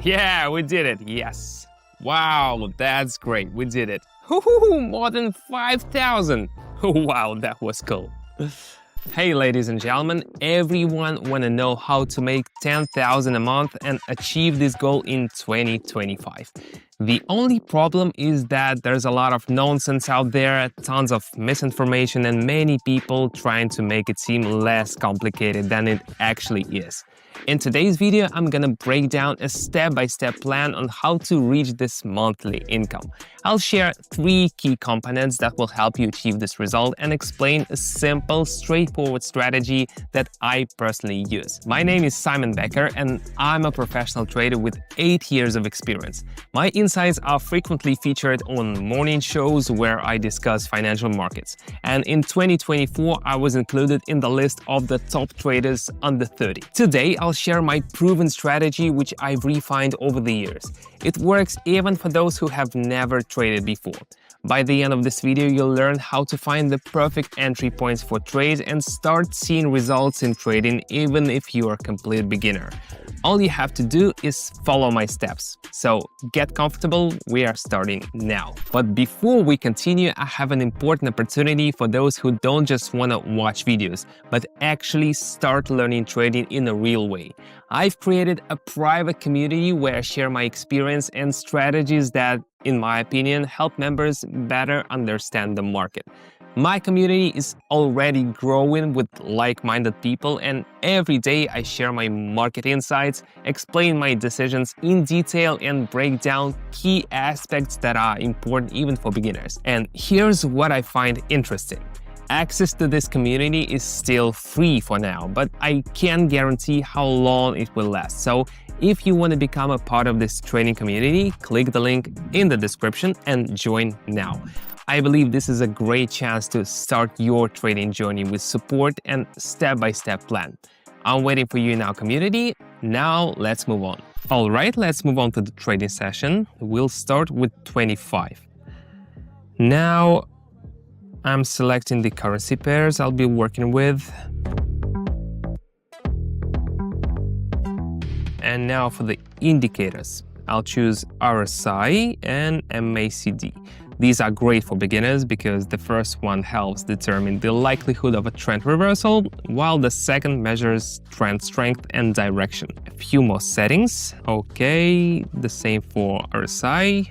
Yeah, we did it. Yes. Wow, that's great. We did it. Woohoo, more than 5,000. Wow, that was cool. Hey, ladies and gentlemen, everyone want to know how to make 10,000 a month and achieve this goal in 2025. The only problem is that there's a lot of nonsense out there, tons of misinformation, and many people trying to make it seem less complicated than it actually is. In today's video, I'm gonna break down a step-by-step plan on how to reach this monthly income. I'll share 3 key components that will help you achieve this result and explain a simple, straightforward strategy that I personally use. My name is Simon Becker and I'm a professional trader with 8 years of experience. My insights are frequently featured on morning shows where I discuss financial markets. And in 2024, I was included in the list of the top traders under 30. Today, I'll share my proven strategy which I've refined over the years. It works even for those who have never traded before. By the end of this video, you'll learn how to find the perfect entry points for trades and start seeing results in trading even if you are a complete beginner. All you have to do is follow my steps. So get comfortable, we are starting now. But before we continue, I have an important opportunity for those who don't just want to watch videos, but actually start learning trading in a real way. I've created a private community where I share my experience and strategies that, in my opinion, help members better understand the market. My community is already growing with like-minded people, and every day I share my market insights, explain my decisions in detail, and break down key aspects that are important even for beginners. And here's what I find interesting. Access to this community is still free for now, but I can't guarantee how long it will last. So if you want to become a part of this trading community, click the link in the description and join now. I believe this is a great chance to start your trading journey with support and step-by-step plan. I'm waiting for you in our community. Now let's move on. All right, let's move on to the trading session. We'll start with 25. Now I'm selecting the currency pairs I'll be working with. And now for the indicators, I'll choose RSI and MACD. These are great for beginners because the first one helps determine the likelihood of a trend reversal, while the second measures trend strength and direction. A few more settings. Okay, the same for RSI.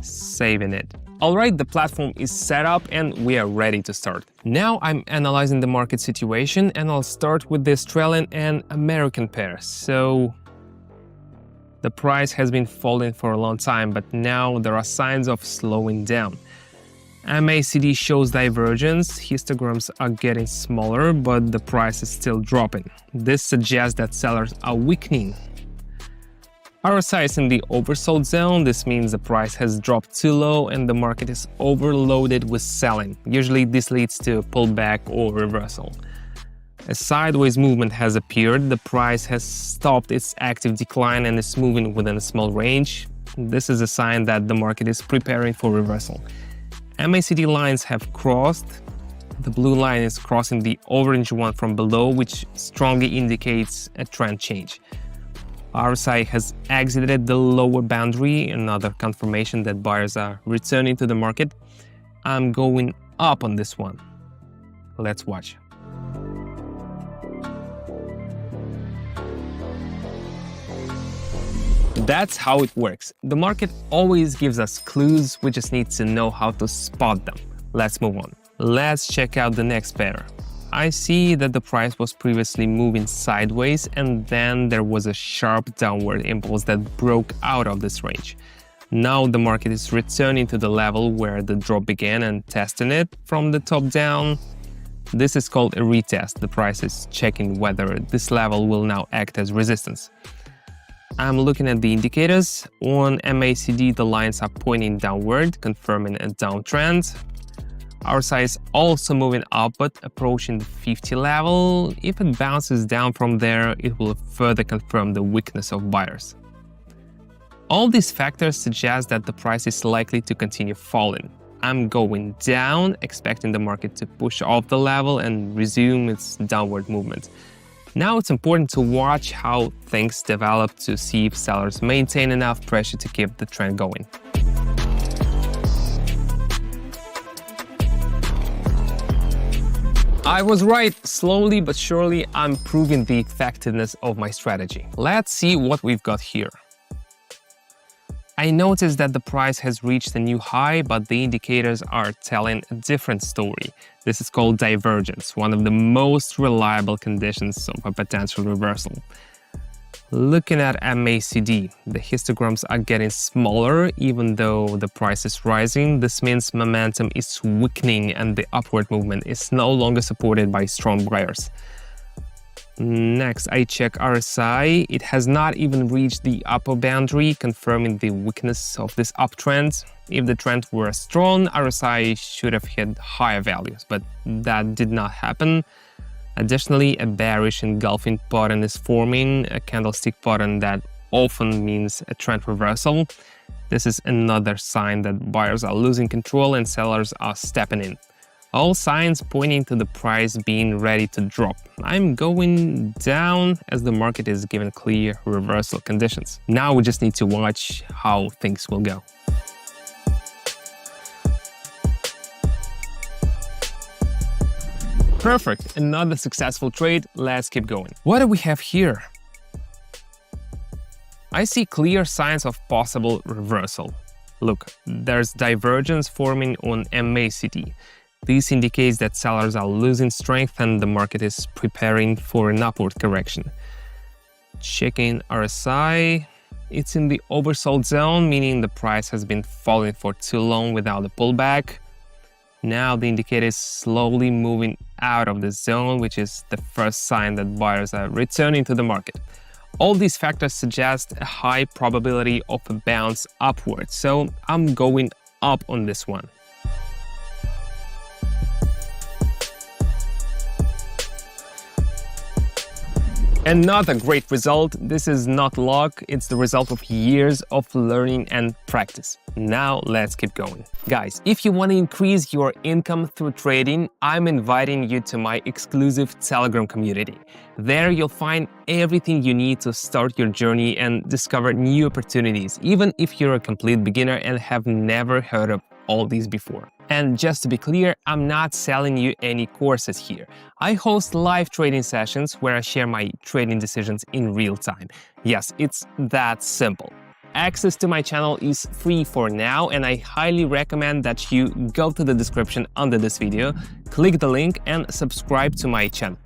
Saving it. Alright, the platform is set up and we are ready to start. Now I'm analyzing the market situation and I'll start with the Australian and American pair. So the price has been falling for a long time, but now there are signs of slowing down. MACD shows divergence, histograms are getting smaller, but the price is still dropping. This suggests that sellers are weakening. RSI is in the oversold zone. This means the price has dropped too low and the market is overloaded with selling. Usually this leads to a pullback or reversal. A sideways movement has appeared. The price has stopped its active decline and is moving within a small range. This is a sign that the market is preparing for reversal. MACD lines have crossed. The blue line is crossing the orange one from below, which strongly indicates a trend change. RSI has exited the lower boundary, another confirmation that buyers are returning to the market. I'm going up on this one. Let's watch. That's how it works. The market always gives us clues, we just need to know how to spot them. Let's move on. Let's check out the next pair. I see that the price was previously moving sideways and then there was a sharp downward impulse that broke out of this range. Now the market is returning to the level where the drop began and testing it from the top down. This is called a retest. The price is checking whether this level will now act as resistance. I'm looking at the indicators. On MACD, the lines are pointing downward, confirming a downtrend. RSI is also moving up, but approaching the 50 level. If it bounces down from there, it will further confirm the weakness of buyers. All these factors suggest that the price is likely to continue falling. I'm going down, expecting the market to push off the level and resume its downward movement. Now it's important to watch how things develop to see if sellers maintain enough pressure to keep the trend going. I was right. Slowly but surely, I'm proving the effectiveness of my strategy. Let's see what we've got here. I noticed that the price has reached a new high, but the indicators are telling a different story. This is called divergence, one of the most reliable conditions of a potential reversal. Looking at MACD, the histograms are getting smaller even though the price is rising. This means momentum is weakening and the upward movement is no longer supported by strong buyers. Next, I check RSI. It has not even reached the upper boundary, confirming the weakness of this uptrend. If the trend were strong, RSI should have hit higher values, but that did not happen. Additionally, a bearish engulfing pattern is forming, a candlestick pattern that often means a trend reversal. This is another sign that buyers are losing control and sellers are stepping in. All signs pointing to the price being ready to drop. I'm going down as the market is given clear reversal conditions. Now we just need to watch how things will go. Perfect, another successful trade. Let's keep going. What do we have here? I see clear signs of possible reversal. Look, there's divergence forming on MACD. This indicates that sellers are losing strength and the market is preparing for an upward correction. Checking RSI, it's in the oversold zone, meaning the price has been falling for too long without a pullback. Now the indicator is slowly moving out of the zone, which is the first sign that buyers are returning to the market. All these factors suggest a high probability of a bounce upwards, so I'm going up on this one. Another great result. This is not luck, it's the result of years of learning and practice. Now let's keep going. Guys, if you want to increase your income through trading, I'm inviting you to my exclusive Telegram community. There you'll find everything you need to start your journey and discover new opportunities, even if you're a complete beginner and have never heard of all these before. And just to be clear, I'm not selling you any courses here. I host live trading sessions where I share my trading decisions in real time. Yes, it's that simple. Access to my channel is free for now, and I highly recommend that you go to the description under this video, click the link and subscribe to my channel.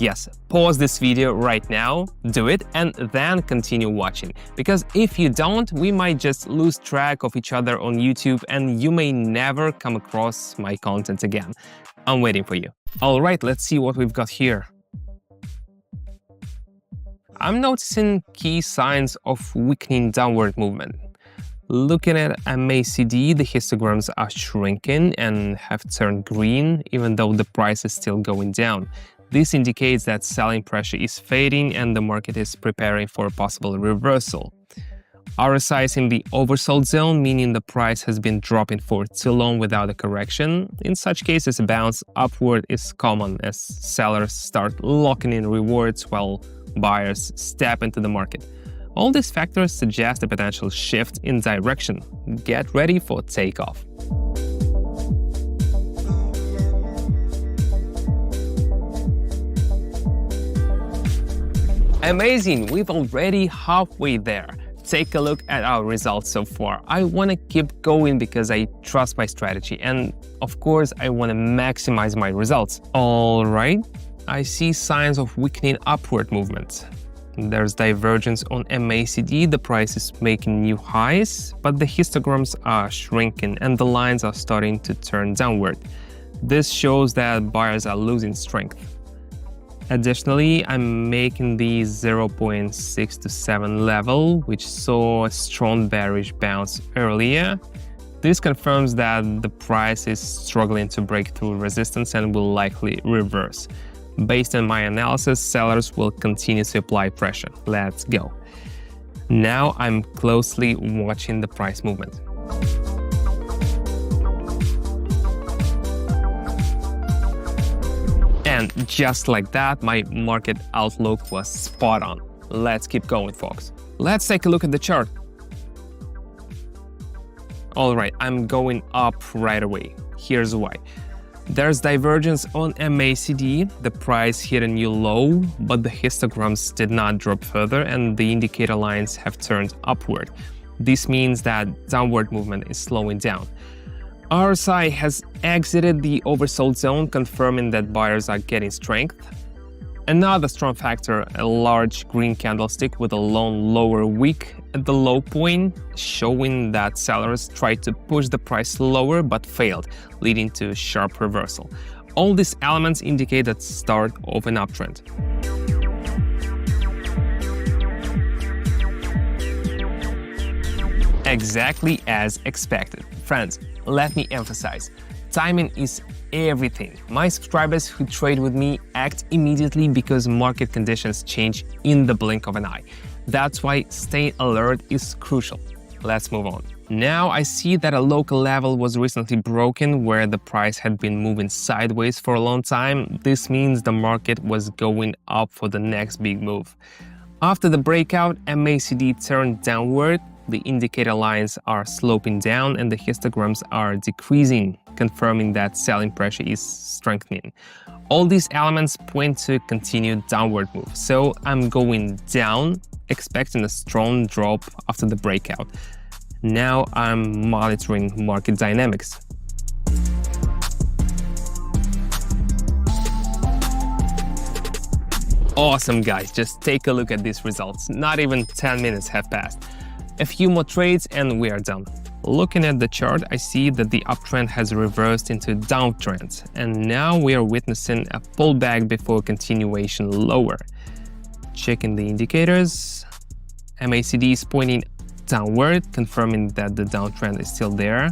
Yes, pause this video right now, do it, and then continue watching. Because if you don't, we might just lose track of each other on YouTube and you may never come across my content again. I'm waiting for you. All right, let's see what we've got here. I'm noticing key signs of weakening downward movement. Looking at MACD, the histograms are shrinking and have turned green, even though the price is still going down. This indicates that selling pressure is fading and the market is preparing for a possible reversal. RSI is in the oversold zone, meaning the price has been dropping for too long without a correction. In such cases, a bounce upward is common as sellers start locking in rewards while buyers step into the market. All these factors suggest a potential shift in direction. Get ready for takeoff. Amazing, we've already halfway there. Take a look at our results so far. I want to keep going because I trust my strategy and of course I want to maximize my results. All right, I see signs of weakening upward movement. There's divergence on MACD, the price is making new highs, but the histograms are shrinking and the lines are starting to turn downward. This shows that buyers are losing strength. Additionally, I'm making the 0.627 level, which saw a strong bearish bounce earlier. This confirms that the price is struggling to break through resistance and will likely reverse. Based on my analysis, sellers will continue to apply pressure. Let's go. Now I'm closely watching the price movement. And just like that, my market outlook was spot on. Let's keep going, folks. Let's take a look at the chart. All right, I'm going up right away. Here's why. There's divergence on MACD, the price hit a new low, but the histograms did not drop further and the indicator lines have turned upward. This means that downward movement is slowing down. RSI has exited the oversold zone, confirming that buyers are getting strength. Another strong factor, a large green candlestick with a long lower wick at the low point, showing that sellers tried to push the price lower but failed, leading to a sharp reversal. All these elements indicate the start of an uptrend. Exactly as expected. Friends, let me emphasize, timing is everything. My subscribers who trade with me act immediately because market conditions change in the blink of an eye. That's why staying alert is crucial. Let's move on. Now I see that a local level was recently broken where the price had been moving sideways for a long time. This means the market was going up for the next big move. After the breakout, MACD turned downward. The indicator lines are sloping down and the histograms are decreasing, confirming that selling pressure is strengthening. All these elements point to a continued downward move, so I'm going down, expecting a strong drop after the breakout. Now I'm monitoring market dynamics. Awesome, guys, just take a look at these results. Not even 10 minutes have passed. A few more trades and we are done. Looking at the chart, I see that the uptrend has reversed into a downtrend, and now we are witnessing a pullback before continuation lower. Checking the indicators, MACD is pointing downward, confirming that the downtrend is still there.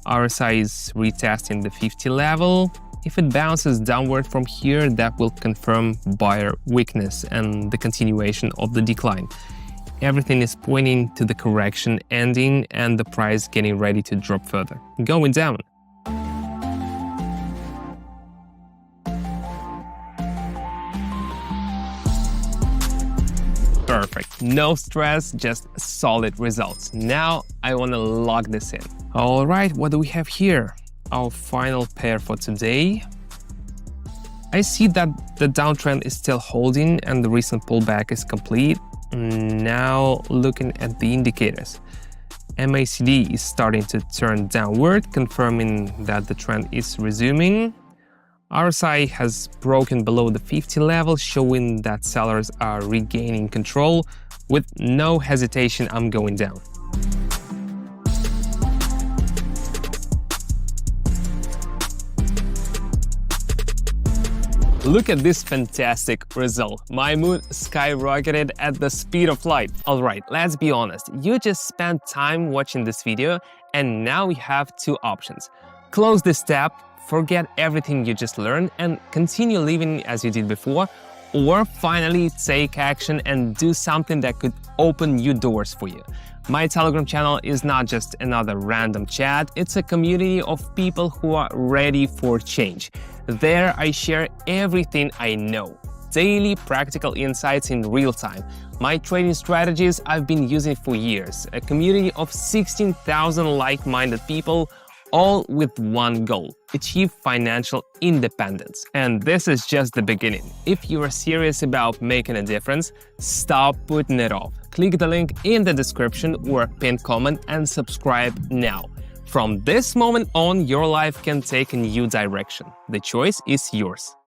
RSI is retesting the 50 level. If it bounces downward from here, that will confirm buyer weakness and the continuation of the decline. Everything is pointing to the correction ending and the price getting ready to drop further, going down. Perfect, no stress, just solid results. Now I want to lock this in. All right, what do we have here? Our final pair for today. I see that the downtrend is still holding and the recent pullback is complete. Now looking at the indicators, MACD is starting to turn downward, confirming that the trend is resuming. RSI has broken below the 50 level, showing that sellers are regaining control. With no hesitation, I'm going down. Look at this fantastic result. My mood skyrocketed at the speed of light. Alright, let's be honest. You just spent time watching this video and now we have two options. Close this tab, forget everything you just learned and continue living as you did before, or finally take action and do something that could open new doors for you. My Telegram channel is not just another random chat, it's a community of people who are ready for change. There I share everything I know, daily practical insights in real time, my trading strategies I've been using for years, a community of 16,000 like-minded people, all with one goal: achieve financial independence. And this is just the beginning. If you are serious about making a difference, stop putting it off. Click the link in the description or pinned comment and subscribe now. From this moment on, your life can take a new direction. The choice is yours.